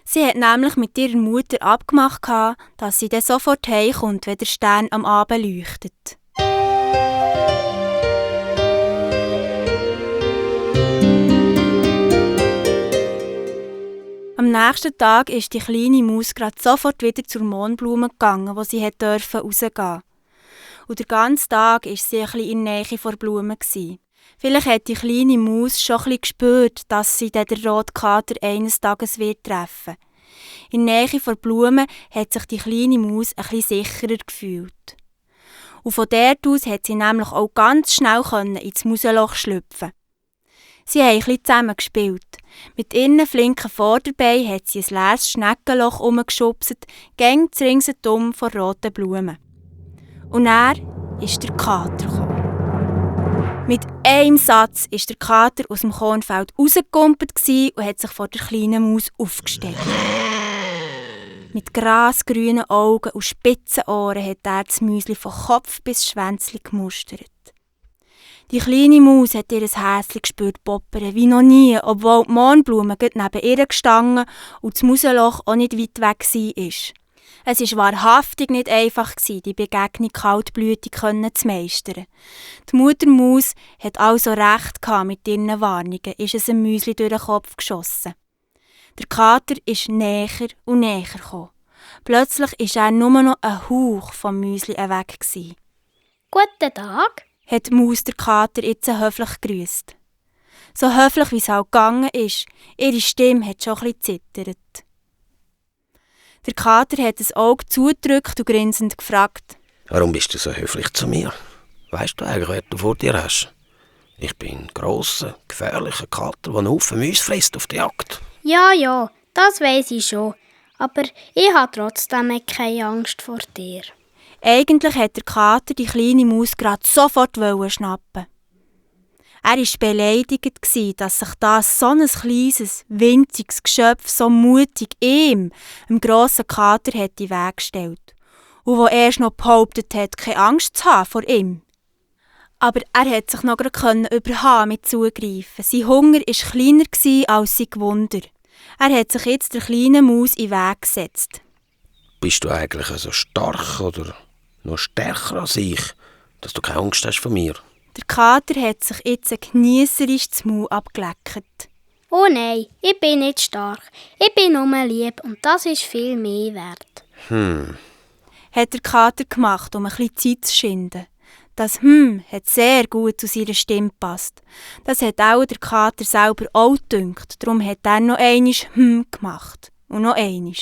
Sie hat nämlich mit ihrer Mutter abgemacht, dass sie dann sofort heimkommt, wenn der Stern am Abend leuchtet. Am nächsten Tag ist die kleine Maus gerade sofort wieder zur Mohnblume gegangen, wo sie rausgehen durfte. Und den ganzen Tag war sie ein bisschen in der Nähe der Blume. Vielleicht hat die kleine Maus schon ein bisschen gespürt, dass sie den roten Kater eines Tages wird treffen. In der Nähe der Blume hat sich die kleine Maus ein bisschen sicherer gefühlt. Und von dort aus hat sie nämlich auch ganz schnell ins Mauseloch schlüpfen. Sie haben ein bisschen zusammen gespielt. Mit ihren flinken Vorderbeinen hat sie ein leeres Schneckenloch herumgeschubst, gängig ringsherum vor roten Blumen. Und dann ist der Kater gekommen. Mit einem Satz ist der Kater aus dem Kornfeld rausgekumpelt und hat sich vor der kleinen Maus aufgestellt. Mit grasgrünen Augen und spitzen Ohren hat er das Müsli von Kopf bis Schwänzli gemustert. Die kleine Maus hat ihr Häschen gespürt poppern wie noch nie, obwohl die Mohnblume neben ihr gestanden und das Mauseloch auch nicht weit weg war. Es war wahrhaftig nicht einfach, die Begegnung kaltblütig zu meistern. Die Muttermaus hat also recht mit ihren Warnungen, ist es einem Müsli durch den Kopf geschossen. Der Kater ist näher und näher gekommen. Plötzlich war er nur noch ein Hauch vom Müsli weg. «Guten Tag», hat die Maus der Kater jetzt höflich gegrüßt. So höflich, wie es halt gegangen ist. Ihre Stimme hat schon ein bisschen zittert. Der Kater hat das Auge zugedrückt und grinsend gefragt: «Warum bist du so höflich zu mir? Weisst du eigentlich, wer du vor dir hast? Ich bin ein grosser, gefährlicher Kater, der einen Haufen Mäuse frisst auf die Jagd.» Ja, das weiss ich schon. Aber ich habe trotzdem keine Angst vor dir.» Eigentlich wollte der Kater die kleine Maus gerade sofort schnappen. Er war beleidigt, dass sich das so ein kleines, winziges Geschöpf so mutig ihm, dem grossen Kater, in den Weg gestellt. Und wo erst noch behauptet hat, keine Angst zu haben vor ihm. Aber er konnte sich noch überhaben mit Zugreifen. Sein Hunger war kleiner als sein Gewunder. Er hat sich jetzt der kleinen Maus in den Weg gesetzt. «Bist du eigentlich so stark oder noch stärker als ich, dass du keine Angst hast vor mir?» Der Kater hat sich jetzt geniesserisch das Maul abgeleckt. «Oh nein, ich bin nicht stark. Ich bin nur lieb und das ist viel mehr wert.» Hat der Kater gemacht, um ein bisschen Zeit zu schinden. Das hat sehr gut zu seiner Stimme gepasst. Das hat auch der Kater selber auch gedünkt. Darum hat er noch einmal gemacht. Und noch einmal.